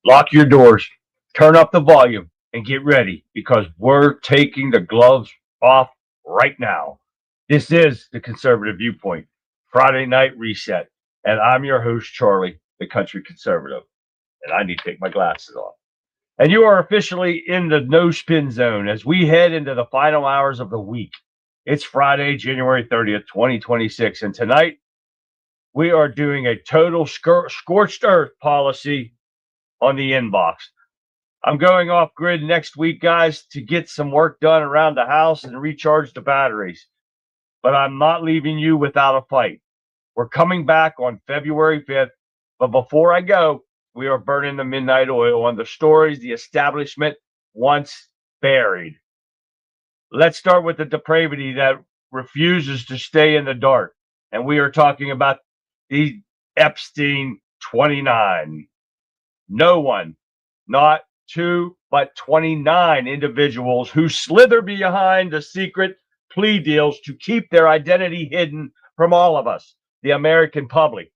lock your doors, turn up the volume, and get ready because we're taking the gloves off right now. This is the Conservative Viewpoint, Friday Night Reset, and I'm your host, Charlie, the Country Conservative, and I need to take my glasses off. And you are officially in the no spin zone as we head into the final hours of the week. It's Friday, January 30th, 2026, and tonight we are doing a total scorched earth policy on the inbox. I'm going off grid next week, guys, to get some work done around the house and recharge the batteries. But I'm not leaving you without a fight. We're coming back on February 5th. But before I go, we are burning the midnight oil on the stories the establishment once buried. Let's start with the depravity that refuses to stay in the dark. And we are talking about the Epstein 29. No one, not two, but 29 individuals who slither behind the secret plea deals to keep their identity hidden from all of us, the American public.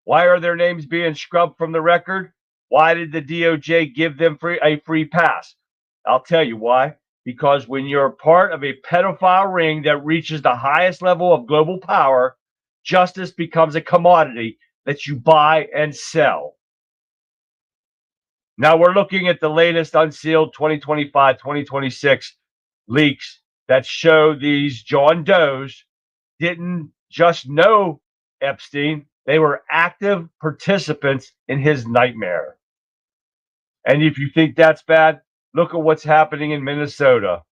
Why are their names being scrubbed from the record? Why did the DOJ give them a free pass? I'll tell you why. Because when you're part of a pedophile ring that reaches the highest level of global power, justice becomes a commodity that you buy and sell. Now we're looking at the latest unsealed 2025-2026 leaks that show these John Does didn't just know Epstein, they were active participants in his nightmare. And if you think that's bad, look at what's happening in Minnesota.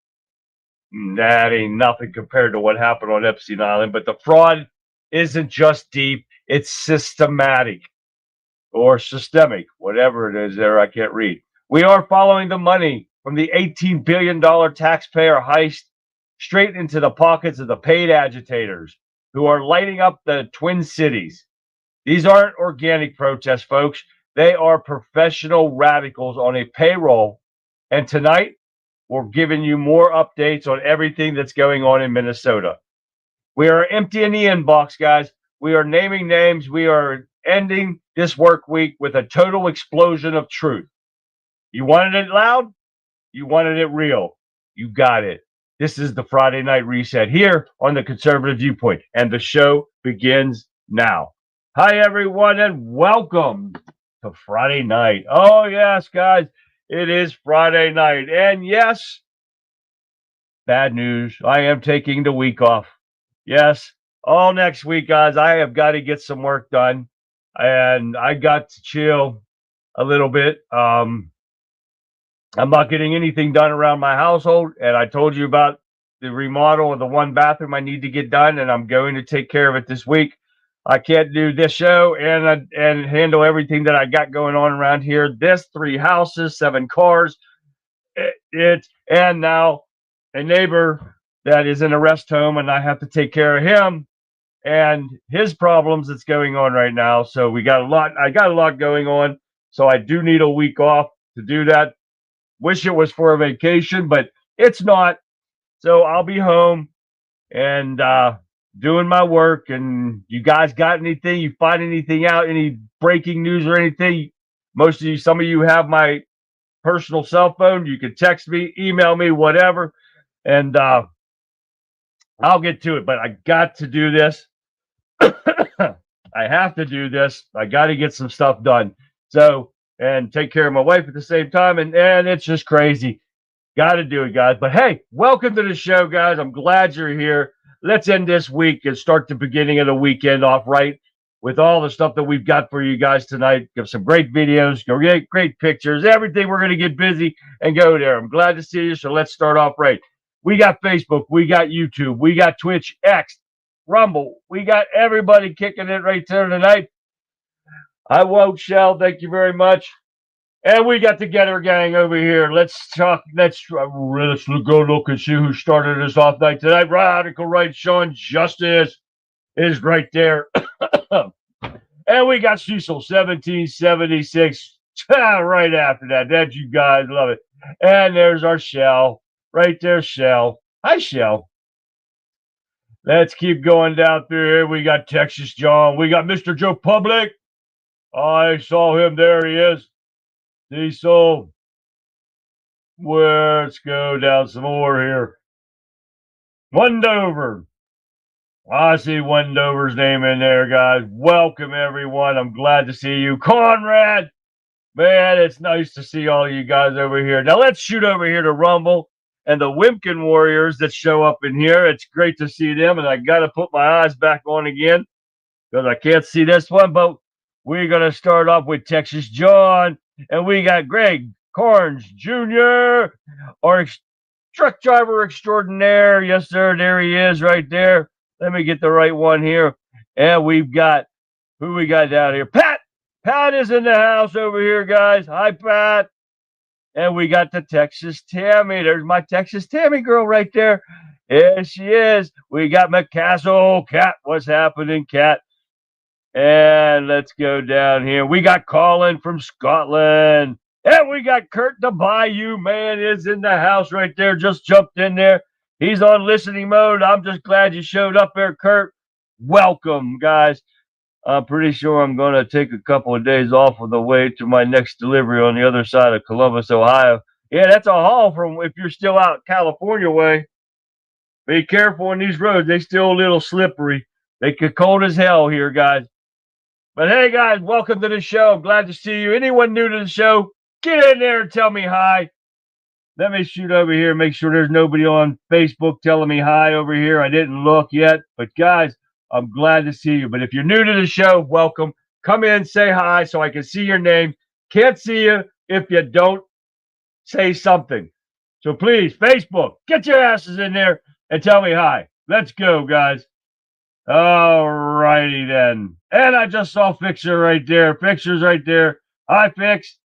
That ain't nothing compared to what happened on Epstein Island, but the fraud isn't just deep, it's systematic. Or systemic, whatever it is there, I can't read. We are following the money from the $18 billion taxpayer heist straight into the pockets of the paid agitators who are lighting up the Twin Cities. These aren't organic protests, folks. They are professional radicals on a payroll. And tonight, we're giving you more updates on everything that's going on in Minnesota. We are emptying the inbox, guys. We are naming names. We are ending this work week with a total explosion of truth. You wanted it loud? You wanted it real. You got it. This is the Friday Night Reset here on the Conservative Viewpoint, and the show begins now. Hi, everyone, and welcome to Friday night. Oh, yes, guys, it is Friday night. And yes, bad news. I am taking the week off. Yes, all next week, guys, I have got to get some work done. And I got to chill a little bit. I'm not getting anything done around my household. And I told you about the remodel of the one bathroom I need to get done, and I'm going to take care of it this week. I can't do this show and handle everything that I got going on around here. This 3 houses, 7 cars, and now a neighbor that is in a rest home, and I have to take care of him and his problems that's going on right now. So I got a lot going on. So I do need a week off to do that. Wish it was for a vacation, but it's not. So I'll be home and doing my work. And you guys got anything? You find anything out? Any breaking news or anything? Some of you have my personal cell phone. You can text me, email me, whatever. And I'll get to it, but I got to do this. I have to do this. I got to get some stuff done. So, and take care of my wife at the same time. And it's just crazy. Got to do it, guys. But hey, welcome to the show, guys. I'm glad you're here. Let's end this week and start the beginning of the weekend off right with all the stuff that we've got for you guys tonight. Give some great videos, great pictures, everything. We're going to get busy and go there. I'm glad to see you. So let's start off right. We got Facebook. We got YouTube. We got Twitch, X, Rumble. We got everybody kicking it right there tonight. I won't shall. Thank you very much. And we got the Getter Gang over here. Let's talk. Let's go look and see who started us off night tonight. Radical Right Sean Justice is right there. And we got Cecil 1776 right after that. That you guys love it. And there's our Shell right there. Shell. Hi, Shell. Let's keep going down through here. We got Texas John. We got Mr. Joe Public. I saw him. There he is. Diesel. Let's go down some more here. Wendover. I see Wendover's name in there, guys. Welcome, everyone. I'm glad to see you. Conrad. Man, it's nice to see all of you guys over here. Now, let's shoot over here to Rumble and the Wimpkin Warriors that show up in here. It's great to see them, and I got to put my eyes back on again because I can't see this one, but we're going to start off with Texas John, and we got Greg Carnes Jr., our truck driver extraordinaire. Yes, sir, there he is right there. Let me get the right one here. And we've got, who we got down here? Pat! Pat is in the house over here, guys. Hi, Pat. And we got the Texas Tammy. There's my Texas Tammy girl right there. There she is. We got McCastle. Cat, what's happening, Cat? And let's go down here. We got Colin from Scotland. And we got Kurt the Bayou man is in the house right there. Just jumped in there. He's on listening mode. I'm just glad you showed up there, Kurt. Welcome, guys. I'm pretty sure I'm going to take a couple of days off on the way to my next delivery on the other side of Columbus, Ohio. Yeah, that's a haul from if you're still out California way. Be careful on these roads. They're still a little slippery. They get cold as hell here, guys. But hey, guys, welcome to the show. I'm glad to see you. Anyone new to the show, get in there and tell me hi. Let me shoot over here and make sure there's nobody on Facebook telling me hi over here. I didn't look yet. But, guys, I'm glad to see you. But if you're new to the show, welcome. Come in, say hi so I can see your name. Can't see you if you don't say something. So please, Facebook, get your asses in there and tell me hi. Let's go, guys. All righty then. And I just saw Fixer right there. Fixer's right there. Hi, Fix.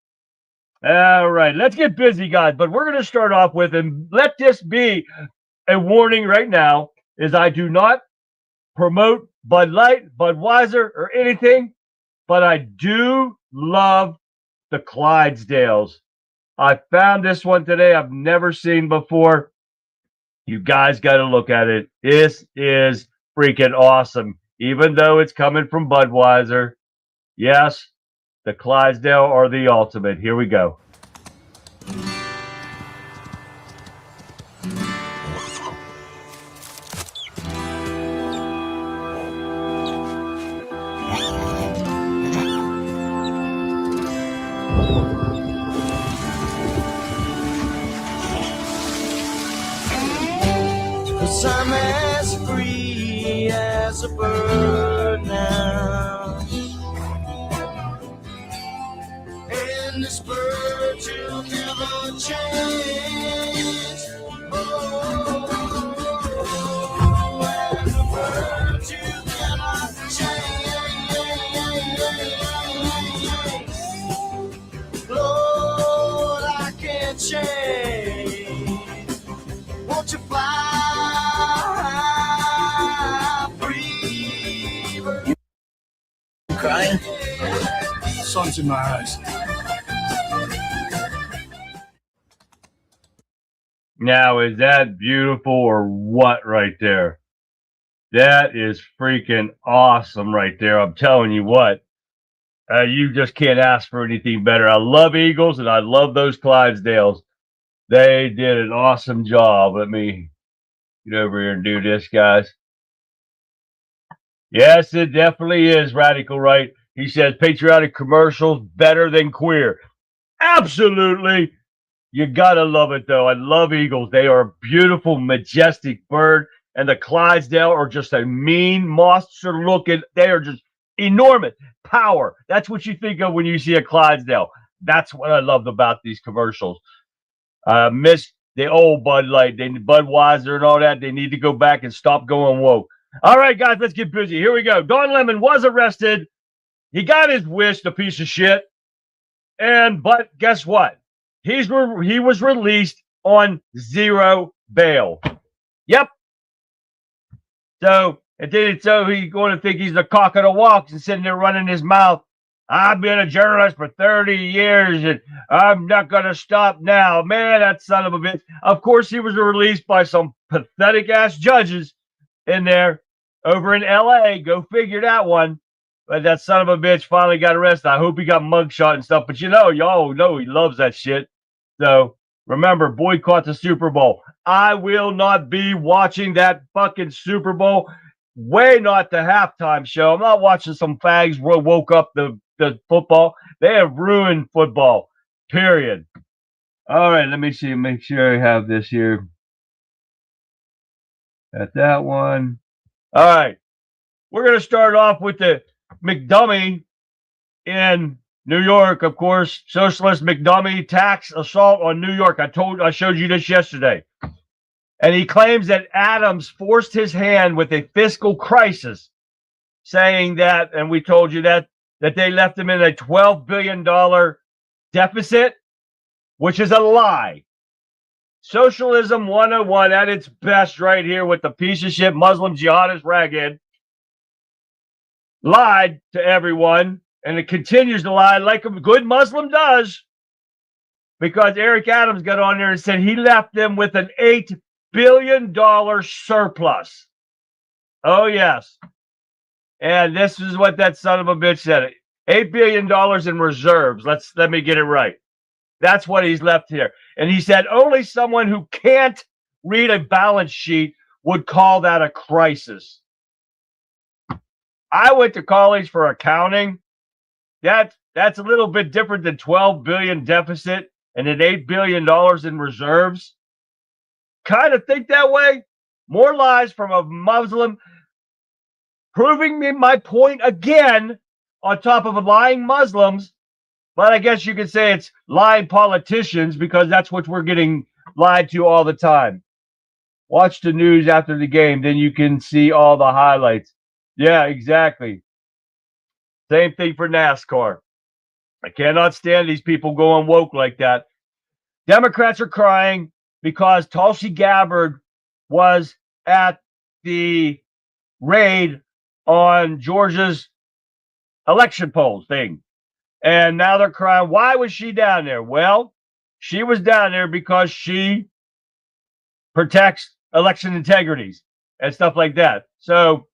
All right, let's get busy, guys. But we're going to start off with, and let this be a warning right now, is I do not promote Bud Light, Budweiser, or anything, but I do love the Clydesdales. I found this one today I've never seen before. You guys got to look at it. This is freaking awesome, even though it's coming from Budweiser. Yes, the Clydesdale are the ultimate. Here we go. Cause I'm as free as a bird now, and this bird will never change. Oh, and the bird you cannot change. Lord, I can't change. Won't you fly? Crying? Sun's in my eyes. Now, is that beautiful or what right there? That is freaking awesome right there. I'm telling you what. You just can't ask for anything better. I love Eagles, and I love those Clydesdales. They did an awesome job. Let me get over here and do this, guys. Yes, it definitely is, Radical Right. He says patriotic commercials better than queer. Absolutely. You got to love it, though. I love Eagles. They are a beautiful, majestic bird. And the Clydesdale are just a mean, monster looking. They are just enormous. Power. That's what you think of when you see a Clydesdale. That's what I loved about these commercials. Miss the old Bud Light, Budweiser and all that. They need to go back and stop going woke. All right, guys, let's get busy. Here we go. Don Lemon was arrested. He got his wish, the piece of shit. But guess what? He was released on zero bail. Yep. So he's going to think he's the cock of the walks and sitting there running his mouth. I've been a journalist for 30 years, and I'm not going to stop now. Man, that son of a bitch. Of course, he was released by some pathetic-ass judges in there over in L.A. Go figure that one. But that son of a bitch finally got arrested. I hope he got mugshot and stuff. But you know, y'all know he loves that shit. So remember, boycott the Super Bowl. I will not be watching that fucking Super Bowl. Way not the halftime show. I'm not watching some fags woke up the football. They have ruined football. Period. All right, let me see. Make sure I have this here. Got that one. All right. We're going to start off with the McDummy in New York, of course. Socialist McDummy tax assault on New York. I showed you this yesterday. And he claims that Adams forced his hand with a fiscal crisis, saying that, and we told you that they left him in a $12 billion deficit, which is a lie. Socialism 101 at its best right here with the piece of shit Muslim jihadist raghead. Lied to everyone, and it continues to lie like a good Muslim does, because Eric Adams got on there and said he left them with an $8 billion surplus. Oh, yes. And this is what that son of a bitch said. $8 billion in reserves. Let me get it right. That's what he's left here. And he said only someone who can't read a balance sheet would call that a crisis. I went to college for accounting. That's a little bit different than 12 billion deficit and an $8 billion in reserves. Kind of think that way. More lies from a Muslim, proving me my point again on top of lying Muslims. But I guess you could say it's lying politicians, because that's what we're getting lied to all the time. Watch the news after the game, then you can see all the highlights. Yeah, exactly. Same thing for NASCAR. I cannot stand these people going woke like that. Democrats are crying because Tulsi Gabbard was at the raid on Georgia's election polls thing. And now they're crying, why was she down there? Well, she was down there because she protects election integrities and stuff like that. So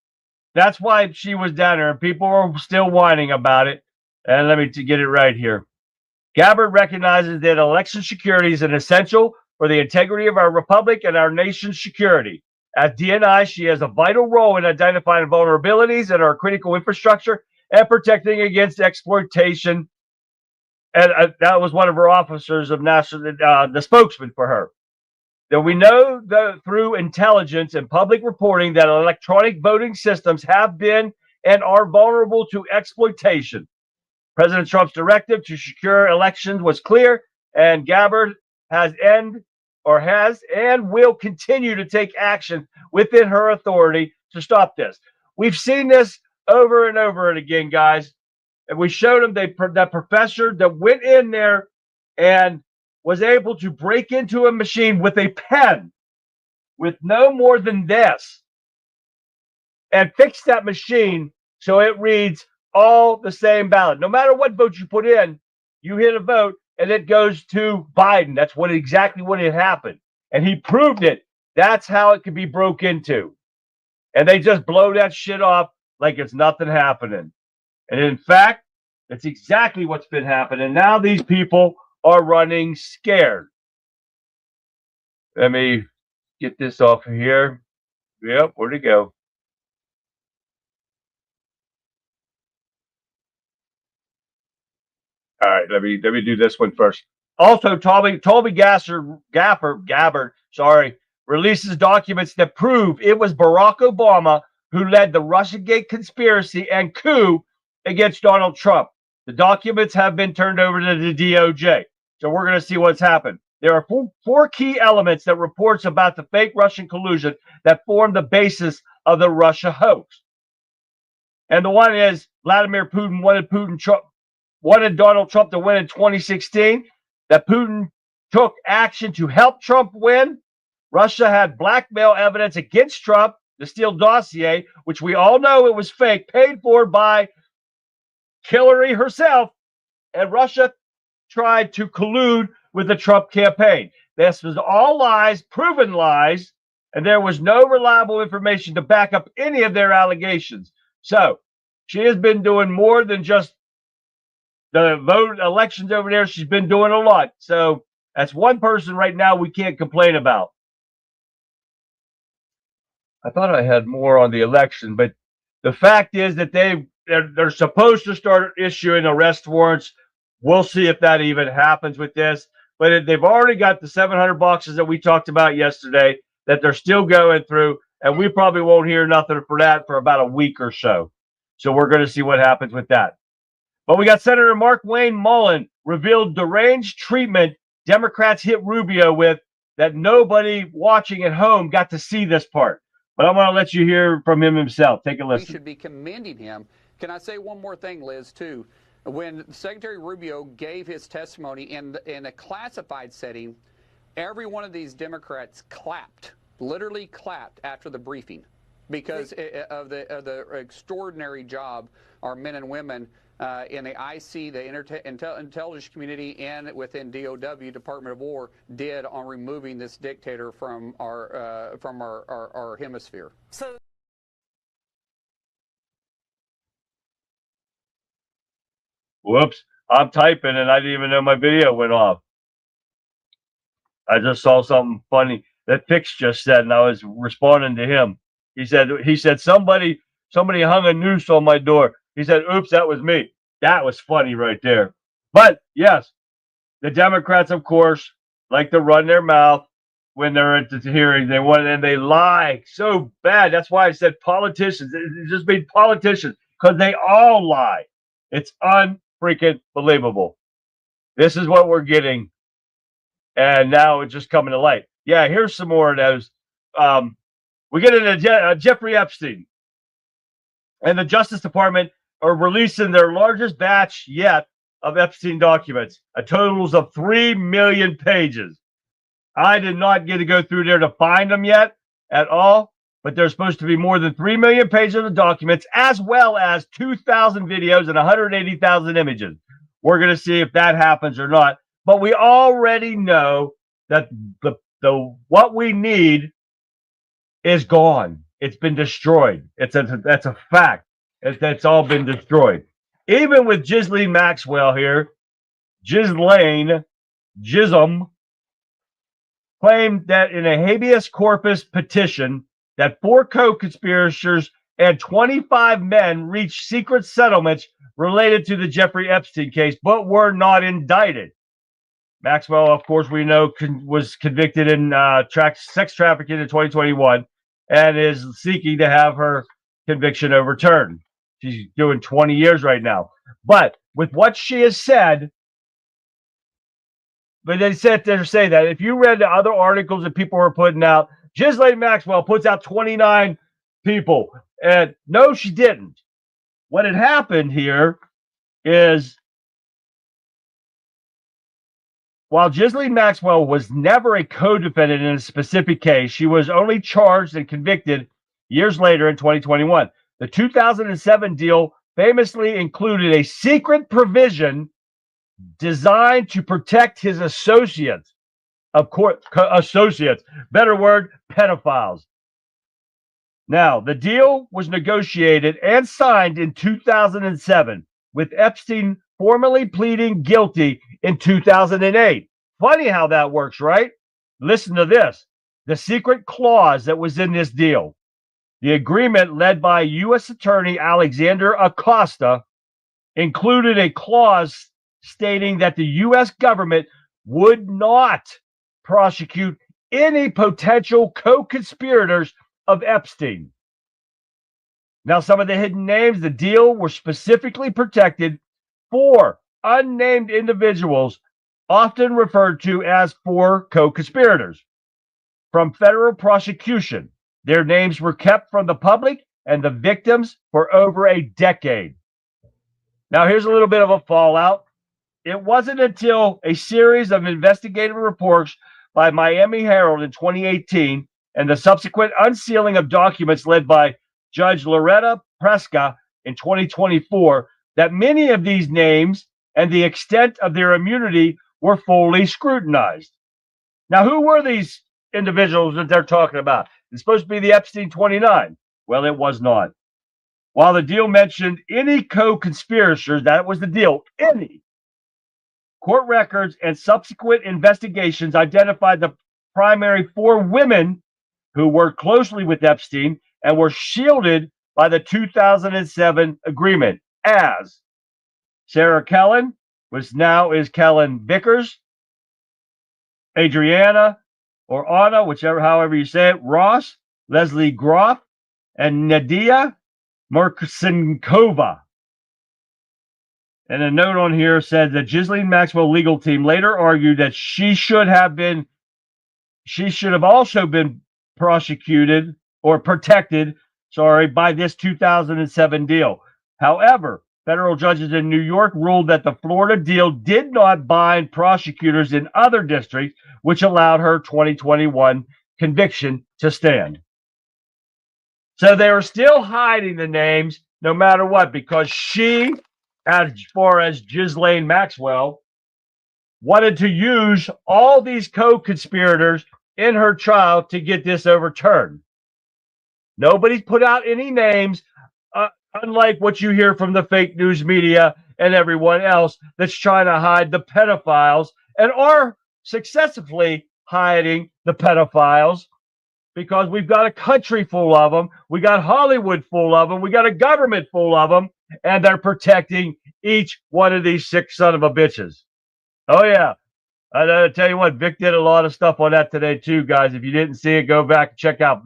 that's why she was down there. And people are still whining about it. And let me get it right here. Gabbard recognizes that election security is an essential for the integrity of our republic and our nation's security. As DNI, she has a vital role in identifying vulnerabilities in our critical infrastructure and protecting against exploitation. And that was one of her officers of national, the spokesman for her. That we know through intelligence and public reporting that electronic voting systems have been and are vulnerable to exploitation. President Trump's directive to secure elections was clear, and Gabbard has and will continue to take action within her authority to stop this. We've seen this over and over and again, guys. And we showed them that professor that went in there and was able to break into a machine with a pen with no more than this and fix that machine so it reads all the same ballot. No matter what vote you put in, you hit a vote and it goes to Biden. That's exactly what had happened. And he proved it. That's how it could be broke into. And they just blow that shit off like it's nothing happening. And in fact, that's exactly what's been happening. Now these people are running scared. Let me get this off of here. Yep, where'd it go? All right, let me do this one first. Also, Gabbard, releases documents that prove it was Barack Obama who led the Russiagate conspiracy and coup against Donald Trump. The documents have been turned over to the DOJ. So we're going to see what's happened. There are four key elements that reports about the fake Russian collusion that form the basis of the Russia hoax. And the one is Vladimir Putin wanted Donald Trump to win in 2016, that Putin took action to help Trump win. Russia had blackmail evidence against Trump, the Steele dossier, which we all know it was fake, paid for by Hillary herself, and Russia tried to collude with the Trump campaign. This was all lies, proven lies, and there was no reliable information to back up any of their allegations. So She has been doing more than just the vote elections over there. She's been doing a lot. So that's one person right now we can't complain about. I thought I had more on the election, but the fact is that they're supposed to start issuing arrest warrants. We'll see if that even happens with this. But they've already got the 700 boxes that we talked about yesterday that they're still going through, and we probably won't hear nothing for that for about a week or so. So we're going to see what happens with that. But we got Senator Mark Wayne Mullen revealed deranged treatment Democrats hit Rubio with that nobody watching at home got to see this part. But I'm going to let you hear from him himself. Take a listen. We should be commending him. Can I say one more thing, Liz, too? When Secretary Rubio gave his testimony in a classified setting, every one of these Democrats clapped, literally clapped after the briefing because of the extraordinary job our men and women in the IC, the intelligence community, and within DOW, Department of War, did on removing this dictator from our hemisphere. So. Whoops, I'm typing and I didn't even know my video went off. I just saw something funny that Fix just said, and I was responding to him. He said somebody hung a noose on my door. He said, oops, that was me. That was funny right there. But yes, the Democrats, of course, like to run their mouth when they're at the hearing. They lie so bad. That's why I said politicians. It just means politicians, because they all lie. It's unfreaking believable. This is what we're getting. And now it's just coming to light. Yeah, here's some more of those. We get into Jeffrey Epstein. And the Justice Department are releasing their largest batch yet of Epstein documents, a totals of 3 million pages. I did not get to go through there to find them yet at all, but there's supposed to be more than 3 million pages of documents, as well as 2,000 videos and 180,000 images. We're going to see if that happens or not. But we already know that the what we need is gone. It's been destroyed. That's a fact. It's all been destroyed. Even with Ghislaine Maxwell here, Ghislaine Chisholm claimed that in a habeas corpus petition that 4 co-conspirators and 25 men reached secret settlements related to the Jeffrey Epstein case, but were not indicted. Maxwell, of course, we know was convicted in sex trafficking in 2021 and is seeking to have her conviction overturned. She's doing 20 years right now. But with what she has said, but they said they're saying that if you read the other articles that people were putting out, Ghislaine Maxwell puts out 29 people. And no, she didn't. What had happened here is while Ghislaine Maxwell was never a co-defendant in a specific case, she was only charged and convicted years later in 2021. The 2007 deal famously included a secret provision designed to protect his associates. Of course, associates. Better word, pedophiles. Now, the deal was negotiated and signed in 2007, with Epstein formally pleading guilty in 2008. Funny how that works, right? Listen to this. The secret clause that was in this deal. The agreement, led by U.S. Attorney Alexander Acosta, included a clause stating that the U.S. government would not prosecute any potential co-conspirators of Epstein. Now, some of the hidden names, the deal were specifically protected for unnamed individuals, often referred to as 4 co-conspirators, from federal prosecution. Their names were kept from the public and the victims for over a decade. Now, here's a little bit of a fallout. It wasn't until a series of investigative reports by Miami Herald in 2018 and the subsequent unsealing of documents led by Judge Loretta Preska in 2024 that many of these names and the extent of their immunity were fully scrutinized. Now, who were these individuals that they're talking about? It's supposed to be the Epstein 29. Well, it was not. While the deal mentioned any co-conspirators, that was the deal, any. Court records and subsequent investigations identified the primary 4 women who worked closely with Epstein and were shielded by the 2007 agreement as Sarah Kellen, which now is Kellen Vickers, Adriana or Anna, however you say it, Ross, Leslie Groff, and Nadia Merksinkova. And a note on here said that Ghislaine Maxwell legal team later argued that she should have also been prosecuted or protected, by this 2007 deal. However, federal judges in New York ruled that the Florida deal did not bind prosecutors in other districts, which allowed her 2021 conviction to stand. So they were still hiding the names no matter what, because she, as far as Ghislaine Maxwell, wanted to use all these co-conspirators in her trial to get this overturned. Nobody's put out any names, unlike what you hear from the fake news media and everyone else that's trying to hide the pedophiles and are successfully hiding the pedophiles, because we've got a country full of them, we got Hollywood full of them, we got a government full of them, and they're protecting each one of these sick son of a bitches. Oh yeah, I tell you what, Vic did a lot of stuff on that today too, guys. If you didn't see it, go back and check out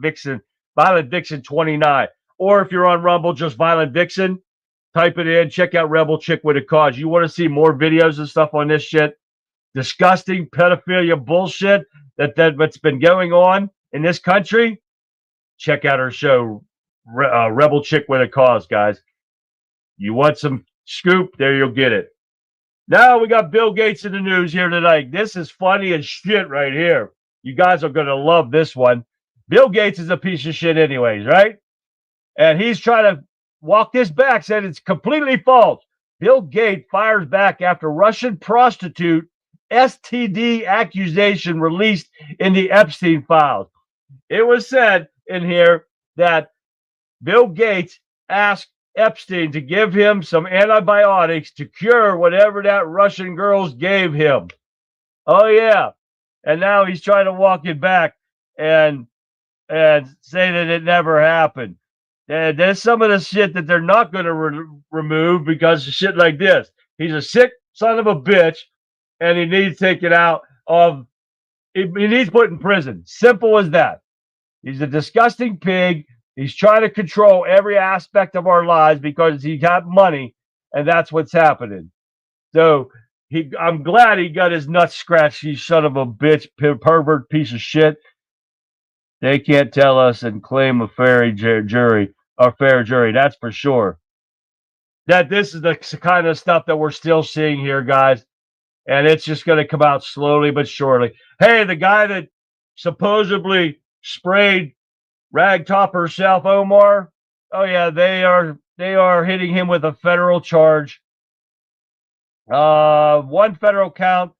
Violent Vixen 29, or if you're on Rumble, just Violent Vixen, type it in, check out Rebel Chick with a Cause. You want to see more videos and stuff on this shit, disgusting pedophilia bullshit that's been going on in this country? Check out her show, Rebel Chick with a Cause, guys. You want some scoop? There you'll get it. Now we got Bill Gates in the news here tonight. This is funny as shit right here. You guys are going to love this one. Bill Gates is a piece of shit anyways, right? And he's trying to walk this back, said it's completely false. Bill Gates fires back after Russian prostitute STD accusation released in the Epstein files. It was said in here that Bill Gates asked Epstein to give him some antibiotics to cure whatever that Russian girls gave him. Oh, yeah. And now he's trying to walk it back and say that it never happened. And there's some of the shit that they're not going to remove because of shit like this. He's a sick son of a bitch, and he needs taken out of, he needs put in prison. Simple as that. He's a disgusting pig. He's trying to control every aspect of our lives because he got money, and that's what's happening. So I'm glad he got his nuts scratched, you son of a bitch, pervert piece of shit. They can't tell us and claim a fair jury, that's for sure. That this is the kind of stuff that we're still seeing here, guys. And it's just going to come out slowly but surely. Hey, the guy that supposedly sprayed Ragtop herself, Omar. Oh yeah, they are hitting him with a federal charge. One federal count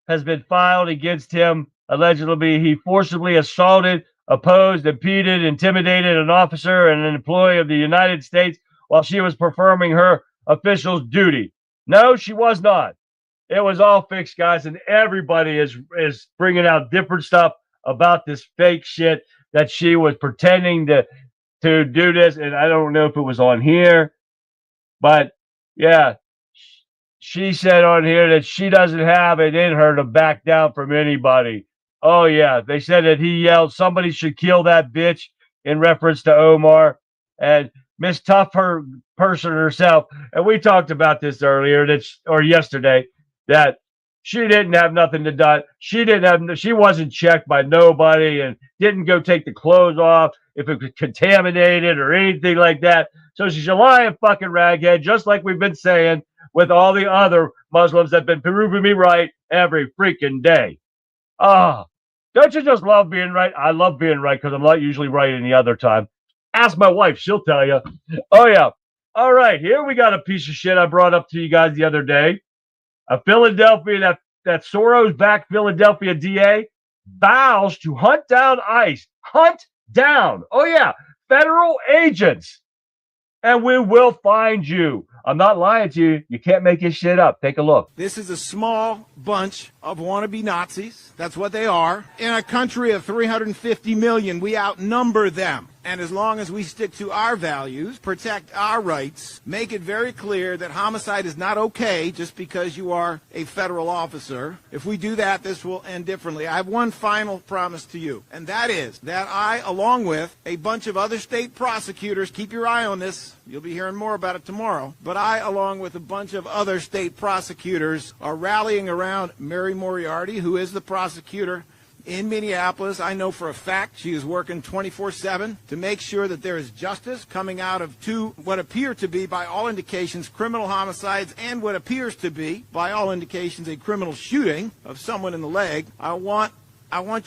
has been filed against him. Allegedly, he forcibly assaulted, opposed, impeded, intimidated an officer and an employee of the United States while she was performing her official's duty. No, she was not. It was all fixed, guys, and everybody is bringing out different stuff about this fake shit that she was pretending to do this, and I don't know if it was on here, but yeah, she said on here that she doesn't have it in her to back down from anybody. Oh yeah, they said that he yelled, "Somebody should kill that bitch," in reference to Omar, and Miss Tough, her person herself, and we talked about this earlier, yesterday, that she didn't have nothing to do. She wasn't checked by nobody and didn't go take the clothes off if it was contaminated or anything like that. So she's a lying fucking raghead, just like we've been saying with all the other Muslims that have been proving me right every freaking day. Don't you just love being right? I love being right because I'm not usually right any other time. Ask my wife, she'll tell you. Oh yeah. All right, here we got a piece of shit I brought up to you guys the other day. A Philadelphia, that Soros-backed Philadelphia DA vows to hunt down ICE. Hunt down. Oh, yeah. Federal agents and we will find you. I'm not lying to you. You can't make this shit up. Take a look. This is a small bunch of wannabe Nazis. That's what they are. In a country of 350 million, we outnumber them. And as long as we stick to our values, protect our rights, make it very clear that homicide is not okay just because you are a federal officer, if we do that, this will end differently. I have one final promise to you, and that is that I, along with a bunch of other state prosecutors, keep your eye on this, you'll be hearing more about it tomorrow, but I, along with a bunch of other state prosecutors, are rallying around Mary Moriarty, who is the prosecutor in Minneapolis. I know for a fact she is working 24/7 to make sure that there is justice coming out of two, what appear to be, by all indications, criminal homicides and what appears to be, by all indications, a criminal shooting of someone in the leg. I want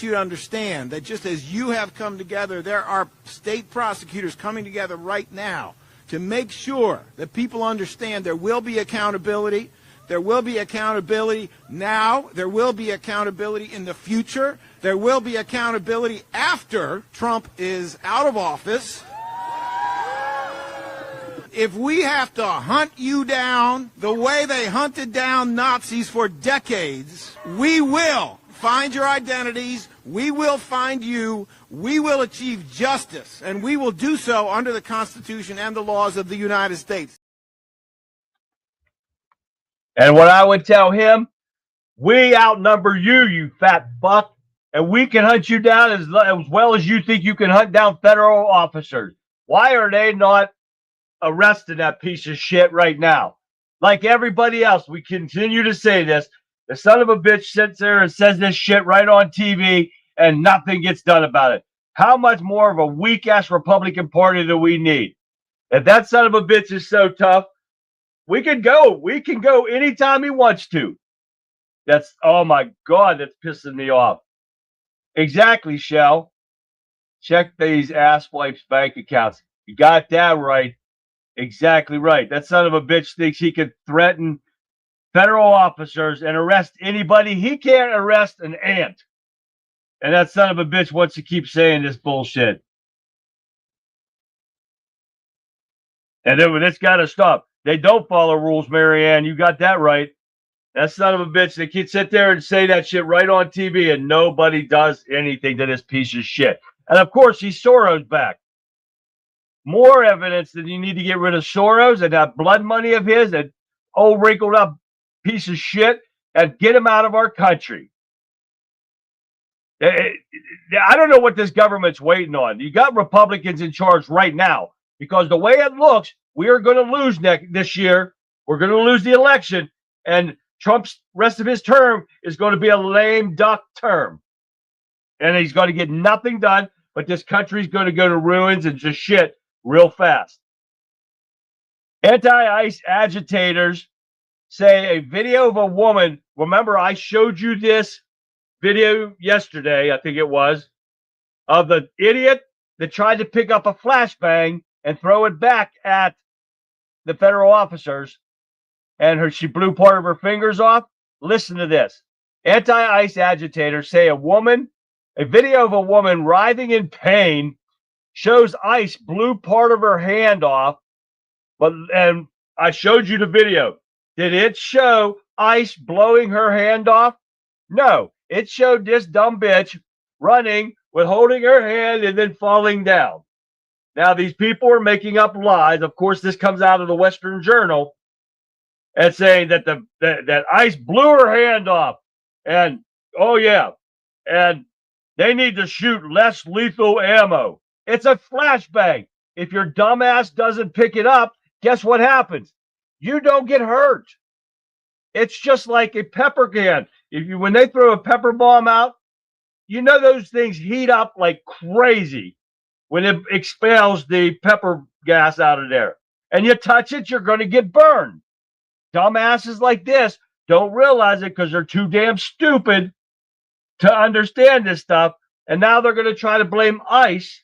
you to understand that just as you have come together, there are state prosecutors coming together right now to make sure that people understand there will be accountability. There will be accountability now. There will be accountability in the future. There will be accountability after Trump is out of office. If we have to hunt you down the way they hunted down Nazis for decades, we will find your identities. We will find you. We will achieve justice, and we will do so under the Constitution and the laws of the United States. And what I would tell him, we outnumber you, you fat fuck, and we can hunt you down as well as you think you can hunt down federal officers. Why are they not arresting that piece of shit right now? Like everybody else, we continue to say this. The son of a bitch sits there and says this shit right on TV, and nothing gets done about it. How much more of a weak-ass Republican Party do we need? If that son of a bitch is so tough, we can go. We can go anytime he wants to. That's, oh my God, that's pissing me off. Exactly, Shell. Check these asswipes' bank accounts. You got that right. Exactly right. That son of a bitch thinks he can threaten federal officers and arrest anybody. He can't arrest an ant. And that son of a bitch wants to keep saying this bullshit. And then it's got to stop. They don't follow rules, Marianne. You got that right. That son of a bitch, they can sit there and say that shit right on TV, and nobody does anything to this piece of shit. And of course, he's Soros back. More evidence that you need to get rid of Soros and that blood money of his, that old wrinkled up piece of shit, and get him out of our country. I don't know what this government's waiting on. You got Republicans in charge right now, because the way it looks, we are going to lose this year. We're going to lose the election, and Trump's rest of his term is going to be a lame duck term. And he's going to get nothing done, but this country's going to go to ruins and just shit real fast. Anti-ICE agitators say a video of a woman, remember I showed you this video yesterday, I think it was, of the idiot that tried to pick up a flashbang and throw it back at the federal officers, and she blew part of her fingers off. Listen to this. Anti-ICE agitators say a video of a woman writhing in pain shows ICE blew part of her hand off, and I showed you the video. Did it show ICE blowing her hand off? No, it showed this dumb bitch running with holding her hand and then falling down. Now, these people are making up lies. Of course, this comes out of the Western Journal, and saying that that ICE blew her hand off, and oh yeah, and they need to shoot less lethal ammo. It's a flashbang. If your dumbass doesn't pick it up, guess what happens? You don't get hurt. It's just like a pepper can. When they throw a pepper bomb out, you know those things heat up like crazy when it expels the pepper gas out of there. And you touch it, you're going to get burned. Dumbasses like this don't realize it because they're too damn stupid to understand this stuff. And now they're going to try to blame ICE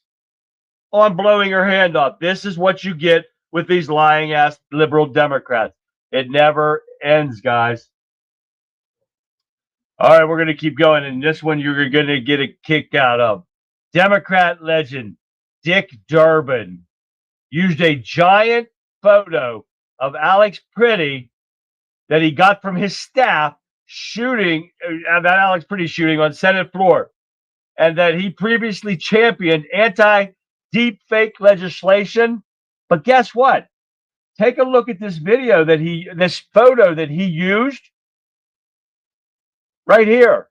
on blowing her hand off. This is what you get with these lying ass liberal Democrats. It never ends, guys. All right, we're going to keep going. And this one you're going to get a kick out of. Democrat legend Dick Durbin used a giant photo of Alex Pretty that he got from his staff shooting, that Alex Pretty shooting on Senate floor, and that he previously championed anti-deep fake legislation. But guess what? Take a look at this this photo that he used right here.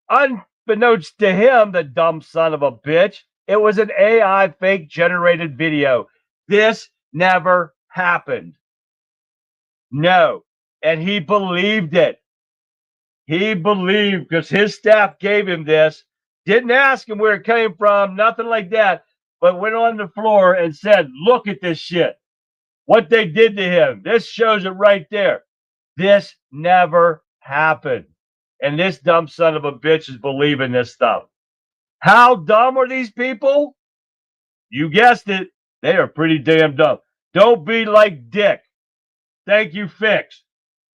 Unbeknownst to him, the dumb son of a bitch, it was an AI fake generated video. This never happened. No. And he believed it. He believed because his staff gave him this, didn't ask him where it came from, nothing like that, but went on the floor and said, look at this shit. What they did to him. This shows it right there. This never happened. And this dumb son of a bitch is believing this stuff. How dumb are these people? You guessed it. They are pretty damn dumb. Don't be like Dick. Thank you, Fix.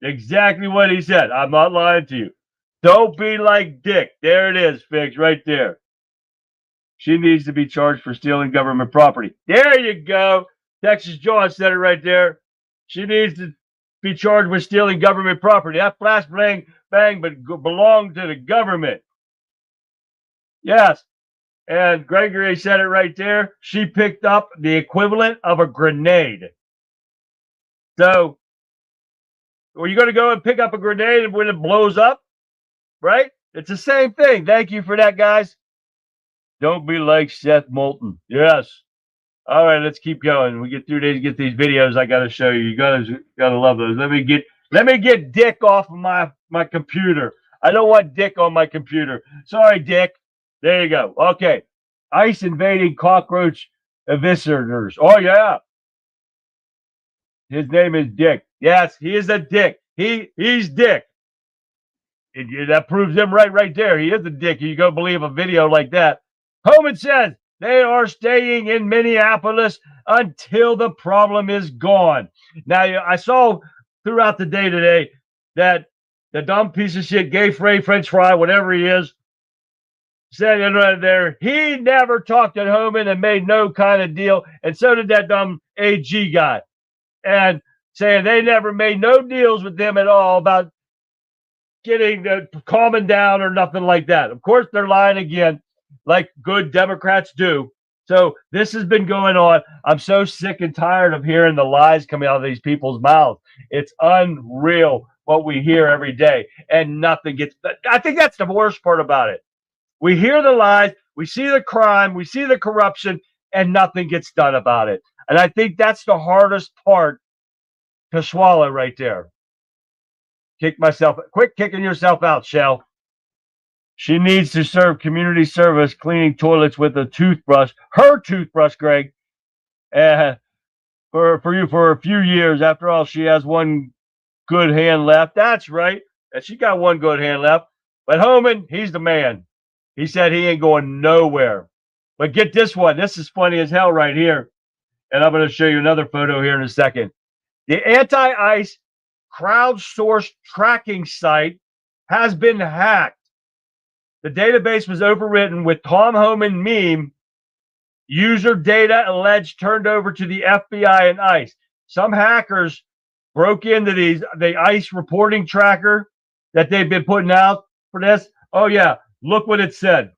Exactly what he said. I'm not lying to you. Don't be like Dick. There it is, Fix, right there. She needs to be charged for stealing government property. There you go. Texas John said it right there. She needs to be charged with stealing government property. That flash bang but belonged to the government. Yes. And Gregory said it right there. She picked up the equivalent of a grenade. So, are you going to go and pick up a grenade when it blows up? Right? It's the same thing. Thank you for that, guys. Don't be like Seth Moulton. Yes. All right, let's keep going. We get through these, get these videos I got to show you. You gotta love those. Let me get Dick off of my computer. I don't want Dick on my computer. Sorry, Dick. There you go. Okay. ICE invading cockroach eviscerators. Oh, yeah. His name is Dick. Yes, he is a dick. He's Dick. That proves him right there. He is a dick. You go believe a video like that. Homan says they are staying in Minneapolis until the problem is gone. Now, I saw throughout the day today that the dumb piece of shit, gay French fry, whatever he is, said right there, he never talked at Homan and made no kind of deal. And so did that dumb AG guy. And saying they never made no deals with them at all about getting calming down or nothing like that. Of course, they're lying again, like good Democrats do. So this has been going on. I'm so sick and tired of hearing the lies coming out of these people's mouths. It's unreal what we hear every day, and nothing gets. I think that's the worst part about it. We hear the lies, we see the crime, we see the corruption, and nothing gets done about it. And I think that's the hardest part to swallow right there. Quit kicking yourself out, Shell. She needs to serve community service cleaning toilets with a toothbrush, her toothbrush, Greg, for a few years. After all, she has one good hand left. That's right. And she got one good hand left. But Homan, he's the man. He said he ain't going nowhere. But get this one. This is funny as hell right here. And I'm going to show you another photo here in a second. The anti-ICE crowdsourced tracking site has been hacked. The database was overwritten with Tom Homan meme. User data alleged turned over to the FBI and ICE. Some hackers broke into the ICE reporting tracker that they've been putting out for this. Oh, yeah. Look what it said.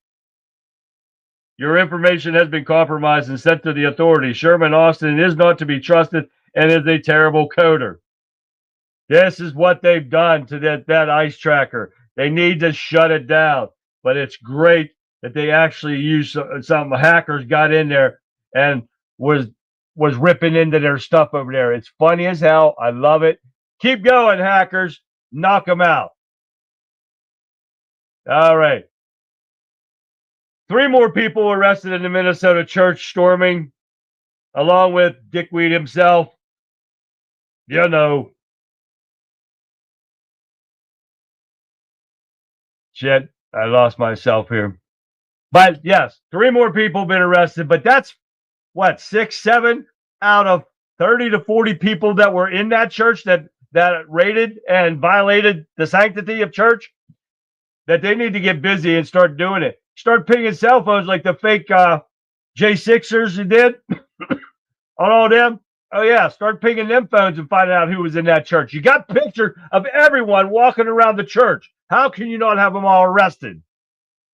Your information has been compromised and sent to the authorities. Sherman Austin is not to be trusted and is a terrible coder. This is what they've done to that ICE tracker. They need to shut it down. But it's great that they actually used some hackers got in there and was ripping into their stuff over there. It's funny as hell. I love it. Keep going, hackers. Knock them out. All right. 3 more people arrested in the Minnesota church storming, along with Dickweed himself. You know. Shit, I lost myself here. But yes, 3 more people been arrested, but that's what, 6, 7 out of 30 to 40 people that were in that church that raided and violated the sanctity of church, that they need to get busy and start doing it. Start pinging cell phones like the fake J6ers who did. on all them. Oh yeah, start pinging them phones and finding out who was in that church. You got pictures of everyone walking around the church. How can you not have them all arrested?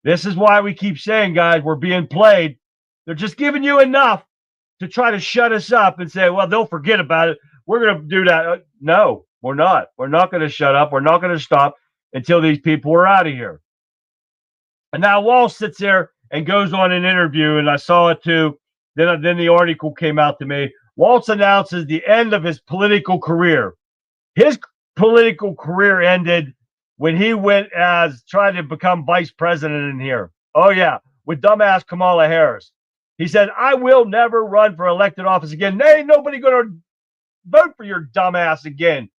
This is why we keep saying, guys, we're being played. They're just giving you enough to try to shut us up and say, well, they'll forget about it. We're going to do that. No, we're not. We're not going to shut up. We're not going to stop until these people are out of here. And now Wall sits there and goes on an interview, and I saw it too. Then the article came out to me. Waltz announces the end of his political career. His political career ended when he went as trying to become vice president in here. Oh, yeah, with dumbass Kamala Harris. He said, I will never run for elected office again. There ain't nobody going to vote for your dumbass again.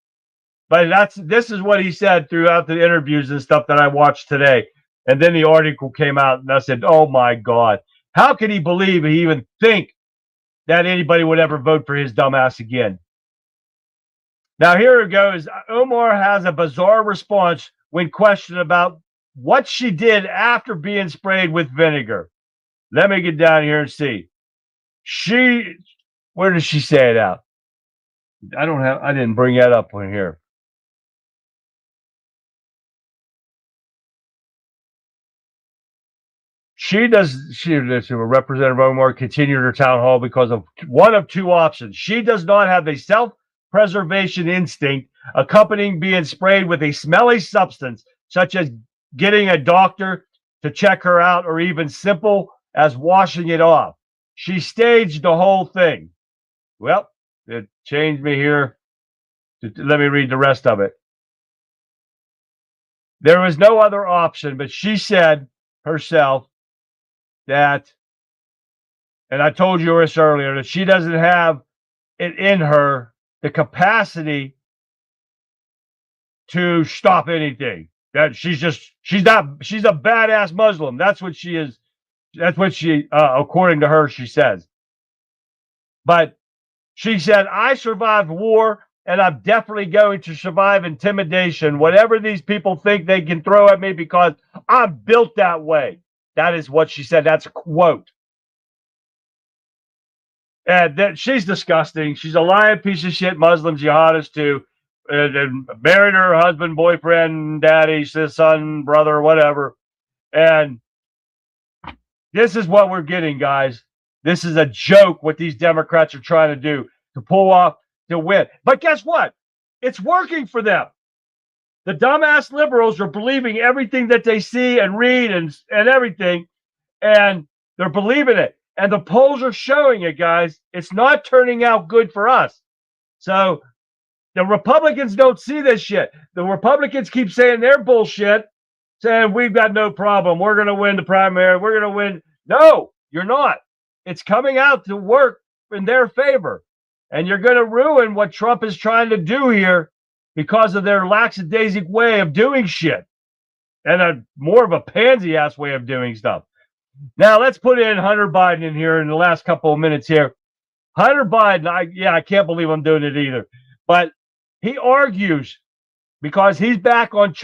But this is what he said throughout the interviews and stuff that I watched today. And then the article came out, and I said, oh, my God. How could he believe he even think that anybody would ever vote for his dumbass again? Now, here it goes. Omar has a bizarre response when questioned about what she did after being sprayed with vinegar. Let me get down here and see. Where does she say it out? I didn't bring that up on here. Representative Omar continued her town hall because of one of two options. She does not have a self-preservation instinct accompanying being sprayed with a smelly substance, such as getting a doctor to check her out or even simple as washing it off. She staged the whole thing. Well, it changed me here. Let me read the rest of it. There was no other option, but she said herself that, and I told you this earlier, that she doesn't have it in her the capacity to stop anything. That she's a badass Muslim. That's what she is. That's what she, according to her, she says. But she said, I survived war, and I'm definitely going to survive intimidation, whatever these people think they can throw at me, because I'm built that way. That is what she said. That's a quote. And she's disgusting. She's a lying piece of shit Muslim jihadist too. And married her husband, boyfriend, daddy, son, brother, whatever. And this is what we're getting, guys. This is a joke what these Democrats are trying to do to pull off to win. But guess what? It's working for them. The dumbass liberals are believing everything that they see and read and everything, and they're believing it. And the polls are showing it, guys. It's not turning out good for us. So the Republicans don't see this shit. The Republicans keep saying their bullshit, saying we've got no problem. We're going to win the primary. We're going to win. No, you're not. It's coming out to work in their favor. And you're going to ruin what Trump is trying to do here because of their lackadaisic way of doing shit. And more of a pansy-ass way of doing stuff. Now, let's put in Hunter Biden in here in the last couple of minutes here. Hunter Biden, I can't believe I'm doing it either. But he argues because he's back on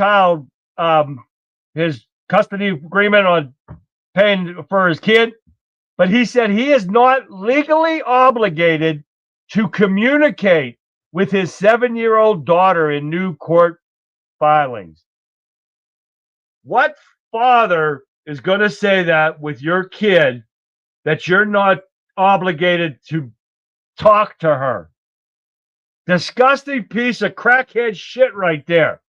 his custody agreement on paying for his kid. But he said he is not legally obligated to communicate with his 7-year-old daughter in new court filings. What father is going to say that with your kid, that you're not obligated to talk to her? Disgusting piece of crackhead shit right there.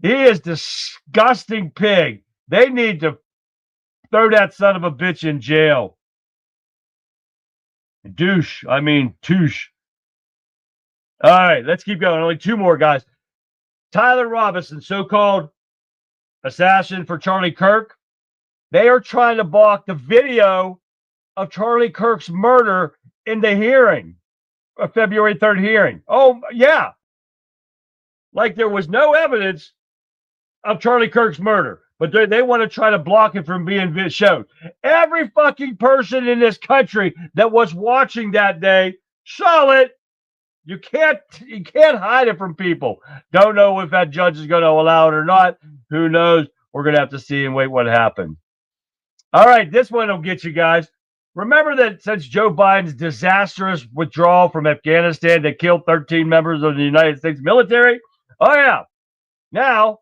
He is disgusting pig. They need to throw that son of a bitch in jail. Touche. All right, let's keep going. Only two more, guys. Tyler Robinson, so-called assassin for Charlie Kirk. They are trying to block the video of Charlie Kirk's murder in the hearing, a February 3rd hearing. Oh, yeah. Like there was no evidence of Charlie Kirk's murder, but they want to try to block it from being shown. Every fucking person in this country that was watching that day saw it. You can't hide it from people. Don't know if that judge is going to allow it or not. Who knows? We're going to have to see and wait what happened. All right, this one will get you guys. Remember that since Joe Biden's disastrous withdrawal from Afghanistan that killed 13 members of the United States military? Oh, yeah. Now,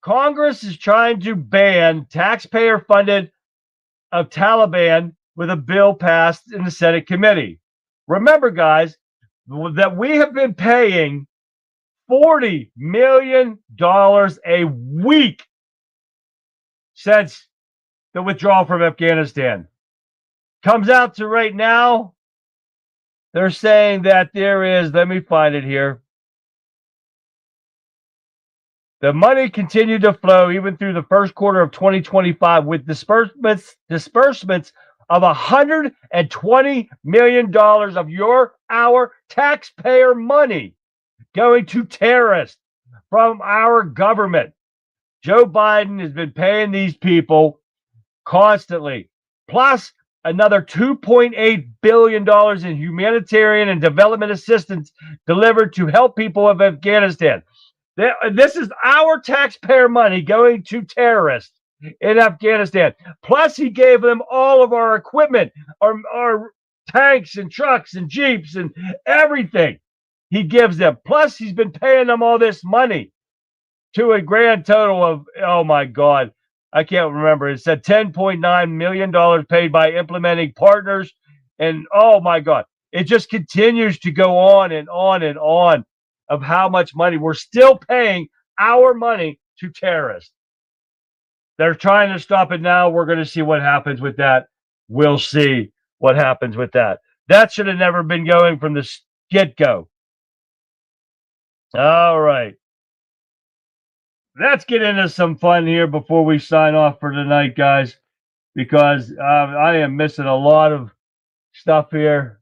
Congress is trying to ban taxpayer-funded of Taliban with a bill passed in the Senate committee. Remember, guys, that we have been paying $40 million a week since the withdrawal from Afghanistan. Comes out to right now, they're saying that there is, let me find it here. The money continued to flow even through the first quarter of 2025 with disbursements of $120 million of our taxpayer money going to terrorists from our government. Joe Biden has been paying these people constantly, plus another $2.8 billion in humanitarian and development assistance delivered to help people of Afghanistan. This is our taxpayer money going to terrorists in Afghanistan. Plus, he gave them all of our equipment, our tanks and trucks and jeeps and everything he gives them. Plus, he's been paying them all this money to a grand total of, oh my God, I can't remember. It said $10.9 million paid by implementing partners. And oh my God, it just continues to go on and on and on of how much money we're still paying our money to terrorists. They're trying to stop it now. We're going to see what happens with that. We'll see what happens with that. That should have never been going from the get-go. All right. Let's get into some fun here before we sign off for tonight, guys, because I am missing a lot of stuff here.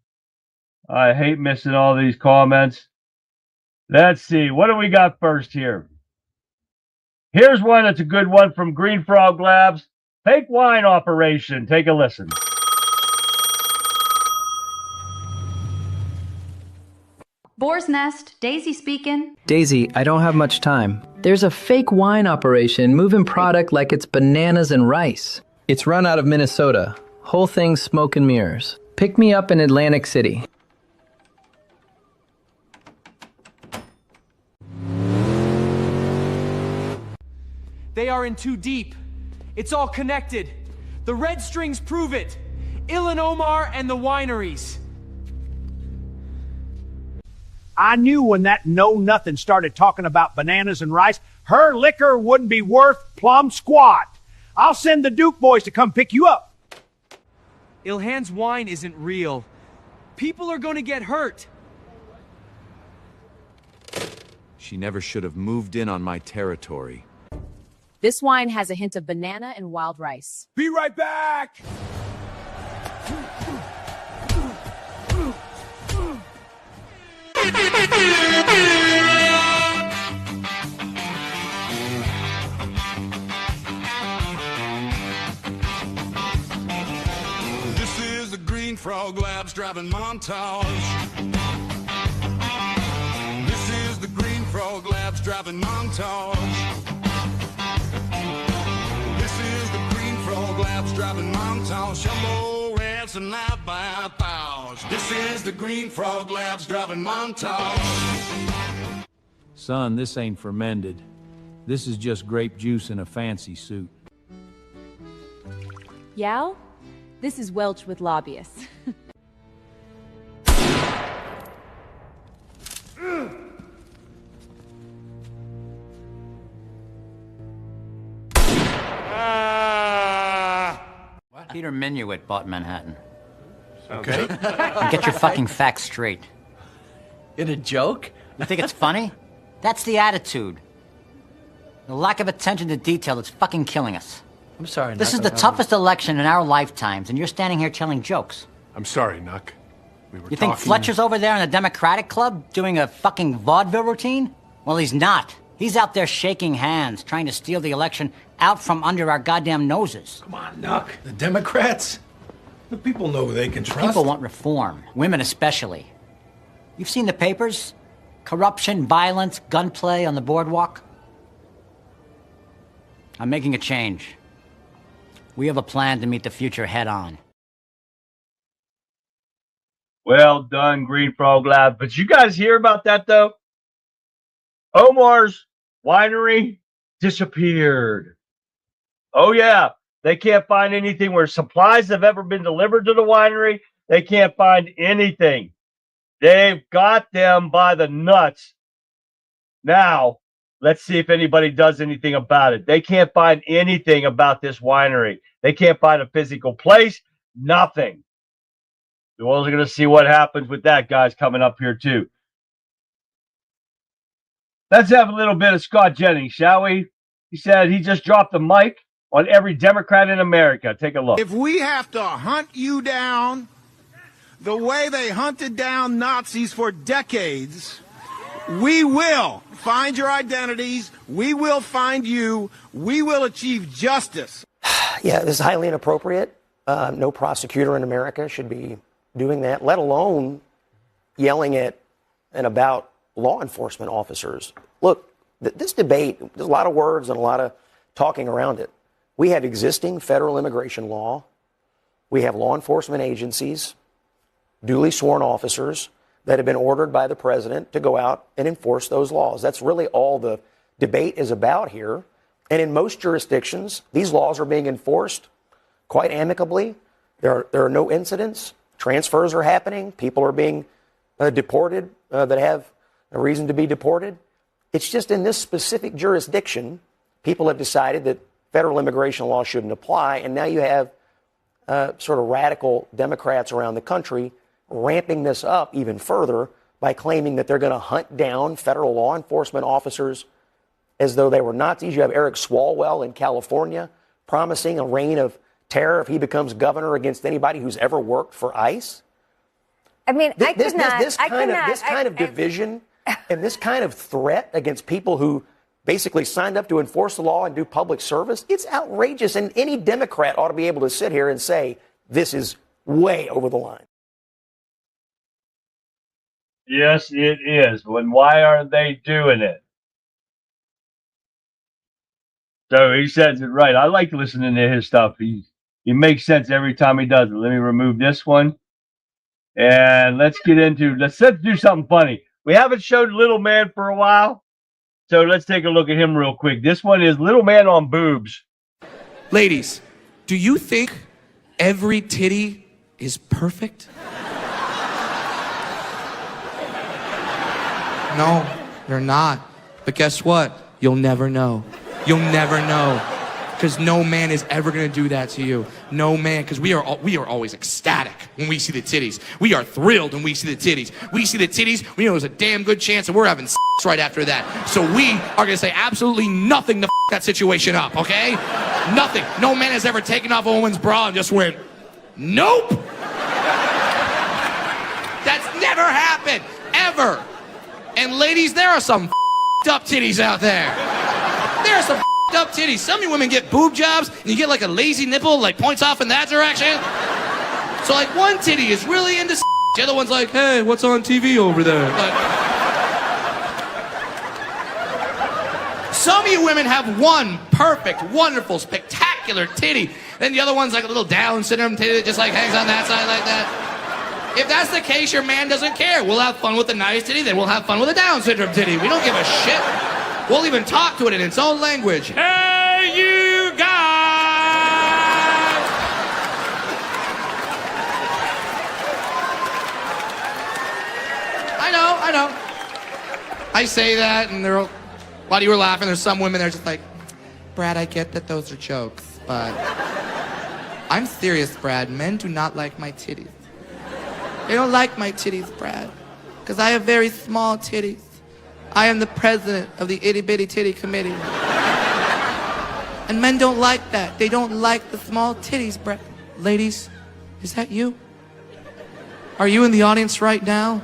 I hate missing all these comments. Let's see. What do we got first here? Here's one that's a good one from Green Frog Labs. Fake wine operation. Take a listen. Boar's Nest, Daisy speaking. Daisy, I don't have much time. There's a fake wine operation moving product like it's bananas and rice. It's run out of Minnesota. Whole thing's smoke and mirrors. Pick me up in Atlantic City. They are in too deep. It's all connected. The red strings prove it. Ilan Omar and the wineries. I knew when that know-nothing started talking about bananas and rice, her liquor wouldn't be worth plumb squat. I'll send the Duke boys to come pick you up. Ilhan's wine isn't real. People are going to get hurt. She never should have moved in on my territory. This wine has a hint of banana and wild rice. Be right back! This is the Green Frog Labs driving montage. This is the Green Frog Labs driving montage. This is the Green Frog Labs driving montage. Shumbo, rats, and live by thousands. This is the Green Frog Labs driving montage. Son, this ain't fermented. This is just grape juice in a fancy suit. Yao? This is Welch with lobbyists. Peter Minuit bought Manhattan. Okay. And get your fucking facts straight. In a joke? You think it's funny? That's the attitude. The lack of attention to detail that's fucking killing us. I'm sorry, This Nuck. is the toughest election in our lifetimes, and you're standing here telling jokes. I'm sorry, Nuck. We were You think talking... Fletcher's over there in the Democratic Club doing a fucking vaudeville routine? Well, he's not. He's out there shaking hands, trying to steal the election out from under our goddamn noses. Come on, Nuck. The Democrats? The people know who they can trust. People want reform. Women especially. You've seen the papers? Corruption, violence, gunplay on the boardwalk. I'm making a change. We have a plan to meet the future head on. Well done, Green Frog Lab. But you guys hear about that, though? Omar's winery disappeared. Oh, yeah. They can't find anything where supplies have ever been delivered to the winery. They can't find anything. They've got them by the nuts. Now, let's see if anybody does anything about it. They can't find anything about this winery. They can't find a physical place. Nothing. We're going to see what happens with that, guys, coming up here, too. Let's have a little bit of Scott Jennings, shall we? He said he just dropped the mic on every Democrat in America. Take a look. If we have to hunt you down the way they hunted down Nazis for decades, we will find your identities. We will find you. We will achieve justice. Yeah, this is highly inappropriate. No prosecutor in America should be doing that, let alone yelling at and about law enforcement officers. Look, this debate, there's a lot of words and a lot of talking around it. We have existing federal immigration law. We have law enforcement agencies, duly sworn officers that have been ordered by the president to go out and enforce those laws. That's really all the debate is about here. And in most jurisdictions, these laws are being enforced quite amicably. There are no incidents. Transfers are happening. People are being deported that have a reason to be deported. It's just in this specific jurisdiction, people have decided that federal immigration law shouldn't apply. And now you have sort of radical Democrats around the country ramping this up even further by claiming that they're going to hunt down federal law enforcement officers as though they were Nazis. You have Eric Swalwell in California promising a reign of terror if he becomes governor against anybody who's ever worked for ICE. I mean, This kind of division and this kind of threat against people who basically signed up to enforce the law and do public service, it's outrageous. And any Democrat ought to be able to sit here and say, this is way over the line. Yes, it is. When why aren't they doing it? So he says it right. I like listening to his stuff. He makes sense every time he does it. Let me remove this one. And let's do something funny. We haven't showed Little Man for a while. So let's take a look at him real quick. This one is Little Man on boobs. Ladies, do you think every titty is perfect? No, they're not. But guess what? You'll never know. You'll never know. Because no man is ever going to do that to you. No man, because we are always ecstatic when we see the titties. We are thrilled when we see the titties. We see the titties, we know there's a damn good chance that we're having sex right after that. So we are going to say absolutely nothing to that situation up, okay? Nothing. No man has ever taken off a woman's bra and just went, nope. That's never happened, ever. And ladies, there are some up titties out there. There are some up titties. Some of you women get boob jobs and you get like a lazy nipple, like points off in that direction. So like one titty is really into the other one's like, hey, what's on TV over there? Some of you women have one perfect, wonderful, spectacular titty. Then the other one's like a little Down syndrome titty that just like hangs on that side like that. If that's the case, your man doesn't care. We'll have fun with the nice titty, then we'll have fun with a Down syndrome titty. We don't give a shit. We'll even talk to it in its own language. Hey, you guys! I know. I say that, and while you were laughing, there's some women that are just like, Brad, I get that those are jokes, but I'm serious, Brad. Men do not like my titties. They don't like my titties, Brad, because I have very small titties. I am the president of the Itty Bitty Titty Committee. And men don't like that. They don't like the small titties, Brad. Ladies, is that you? Are you in the audience right now?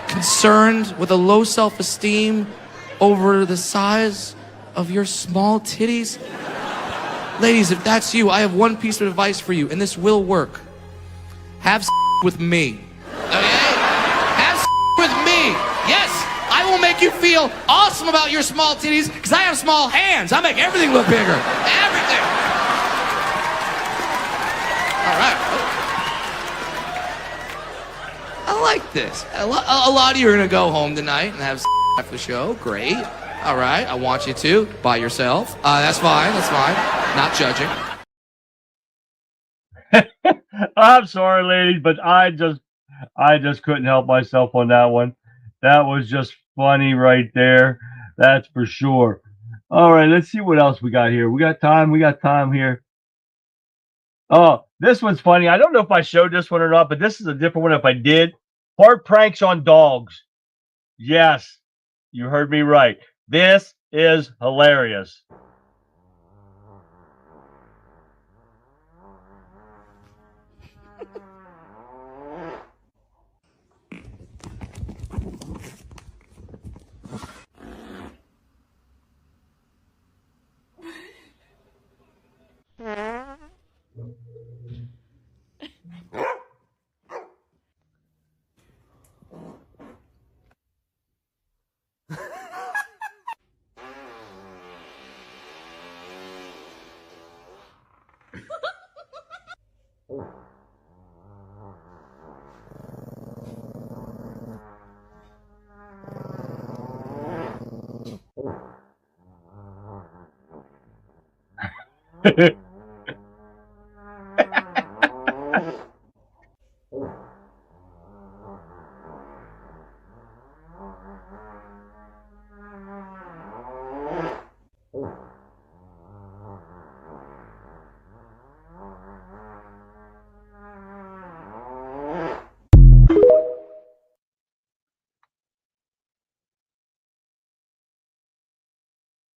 Concerned with a low self-esteem over the size of your small titties? Ladies, if that's you, I have one piece of advice for you, and this will work. Have with me. Okay? Have with me. Yes, I will make you feel awesome about your small titties because I have small hands. I make everything look bigger. Everything. All right. this. A lot of you are gonna go home tonight and have after the show. Great. All right. I want you to by yourself. That's fine. That's fine. Not judging. I'm sorry, ladies, but I just couldn't help myself on that one. That was just funny right there. That's for sure. All right, let's see what else we got here. We got time here. Oh, this one's funny. I don't know if I showed this one or not, but this is a different one if I did. Heart pranks on dogs. Yes, you heard me right. This is hilarious.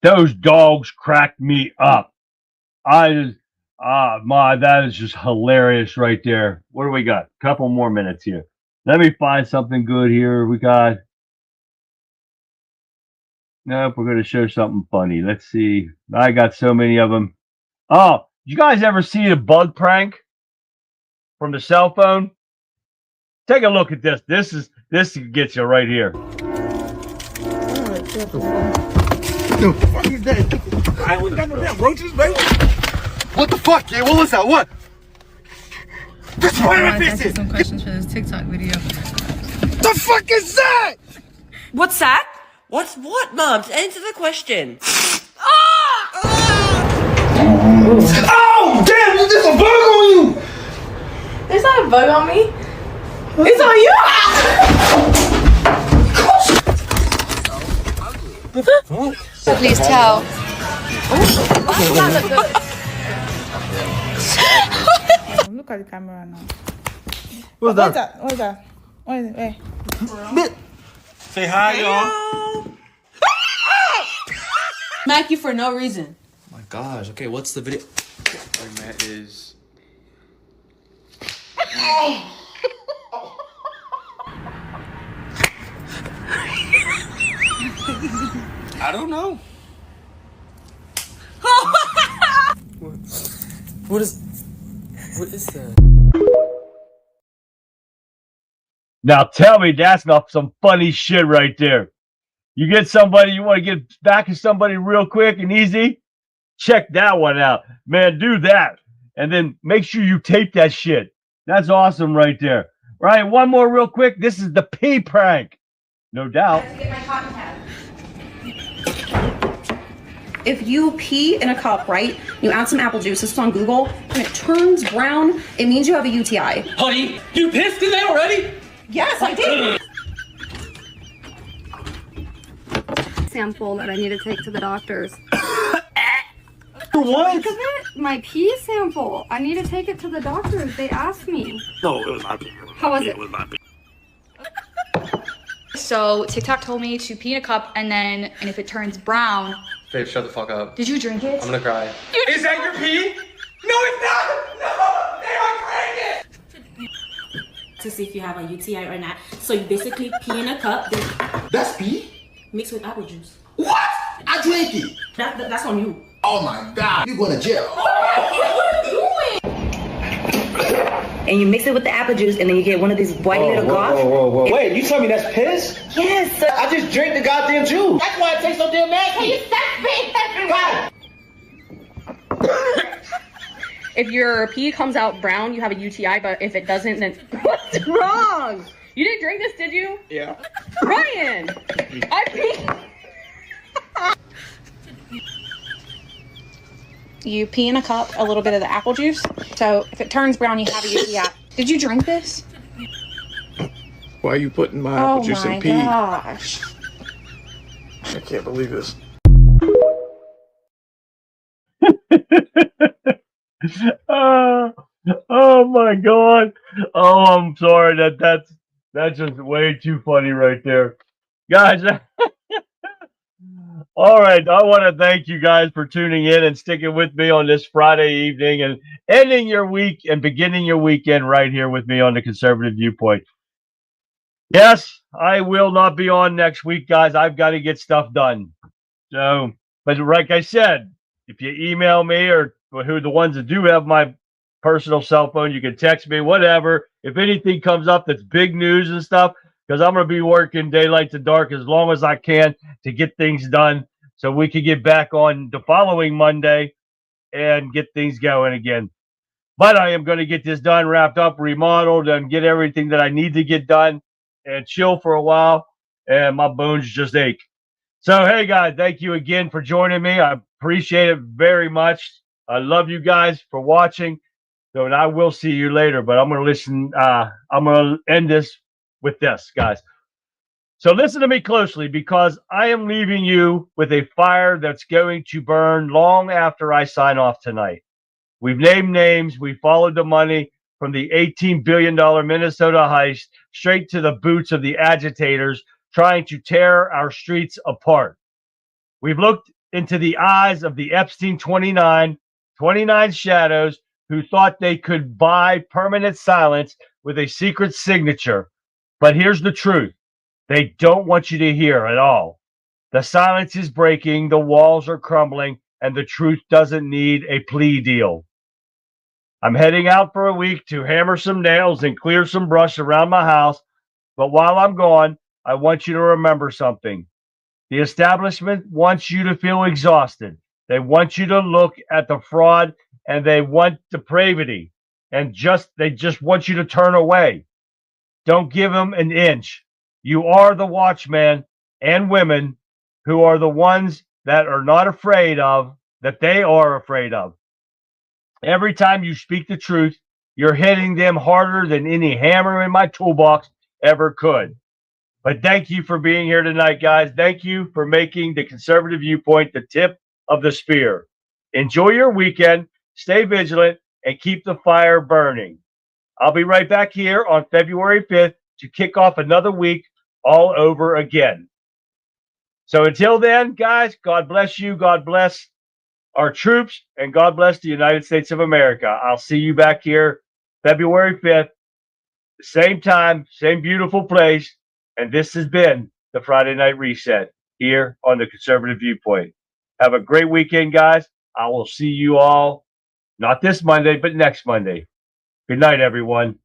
Those dogs cracked me up. That is just hilarious right there. What do we got? Couple more minutes here. Let me find something good here. We got. Nope, we're going to show something funny. Let's see. I got so many of them. Oh, you guys ever see a bug prank from the cell phone? Take a look at this. This gets you right here. The fuck is that? I ain't got no damn roaches, baby. What the fuck, yeah? What was that? What? That's why I'm pissing. Some questions for this TikTok video. The fuck is that? What's that? What's what, Mom? Answer the question. Oh, damn! There's a bug on you! There's not a bug on me. It's on you! Please tell. Look at the camera now. What's that? What's that? What is it? Wait. Say hi, y'all. Smack you for no reason. Oh my gosh. Okay, what's the video? That is. I don't know. What is that? Now tell me that's not some funny shit right there. You get somebody, you want to get back at somebody real quick and easy? Check that one out. Man, do that. And then make sure you tape that shit. That's awesome right there. Right, one more real quick. This is the pee prank. No doubt. Get my cotton pad. If you pee in a cup, right, you add some apple juice, this is on Google, and it turns brown, it means you have a UTI. Honey, you pissed in there already? Yes, I did. Sample that I need to take to the doctors. What? Look at it, my pee sample. I need to take it to the doctors. They asked me. No, it was my pee. How was it? It was my pee. So TikTok told me to pee in a cup and if it turns brown. Babe, shut the fuck up. Did you drink it? I'm gonna cry. Is that your pee? No, it's not! No! They are drinking it! To see if you have a UTI or not. So you basically pee in a cup. That's pee? Mixed with apple juice. What? I drink it! That's on you. Oh my god, you're going to jail. What are you doing? And you mix it with the apple juice, and then you get one of these white little gauze. Whoa. Wait, you tell me that's piss? Yes, sir. I just drank the goddamn juice. That's why it tastes so damn nasty. You stop being If your pee comes out brown, you have a UTI, but if it doesn't, then what's wrong? You didn't drink this, did you? Yeah. Ryan! I pee. You pee in a cup, a little bit of the apple juice. So if it turns brown, you have a UTI. Did you drink this? Why are you putting my apple juice in pee? Oh my gosh. I can't believe this. Oh my God. Oh, I'm sorry. That's just way too funny right there. Guys, all right. I want to thank you guys for tuning in and sticking with me on this Friday evening and ending your week and beginning your weekend right here with me on the Conservative Viewpoint. Yes, I will not be on next week, guys. I've got to get stuff done. So, but like I said, if you email me or who the ones that do have my personal cell phone, you can text me, whatever. If anything comes up that's big news and stuff, because I'm going to be working daylight to dark as long as I can to get things done so we can get back on the following Monday and get things going again. But I am going to get this done, wrapped up, remodeled, and get everything that I need to get done and chill for a while. And my bones just ache. So, hey, guys, thank you again for joining me. I appreciate it very much. I love you guys for watching. So, and I will see you later, but I'm going to listen. I'm going to end this with this, guys. So listen to me closely because I am leaving you with a fire that's going to burn long after I sign off tonight. We've named names. We followed the money from the $18 billion Minnesota heist straight to the boots of the agitators trying to tear our streets apart. We've looked into the eyes of the Epstein 29 shadows who thought they could buy permanent silence with a secret signature. But here's the truth. They don't want you to hear at all. The silence is breaking, the walls are crumbling, and the truth doesn't need a plea deal. I'm heading out for a week to hammer some nails and clear some brush around my house. But while I'm gone, I want you to remember something. The establishment wants you to feel exhausted. They want you to look at the fraud and they want depravity. And they just want you to turn away. Don't give them an inch. You are the watchmen and women who are the ones that are not afraid of, that they are afraid of. Every time you speak the truth, you're hitting them harder than any hammer in my toolbox ever could. But thank you for being here tonight, guys. Thank you for making the Conservative Viewpoint the tip of the spear. Enjoy your weekend, stay vigilant, and keep the fire burning. I'll be right back here on February 5th to kick off another week all over again. So until then, guys, God bless you. God bless our troops, and God bless the United States of America. I'll see you back here February 5th, the same time, same beautiful place. And this has been the Friday Night Reset here on the Conservative Viewpoint. Have a great weekend, guys. I will see you all, not this Monday, but next Monday. Good night, everyone.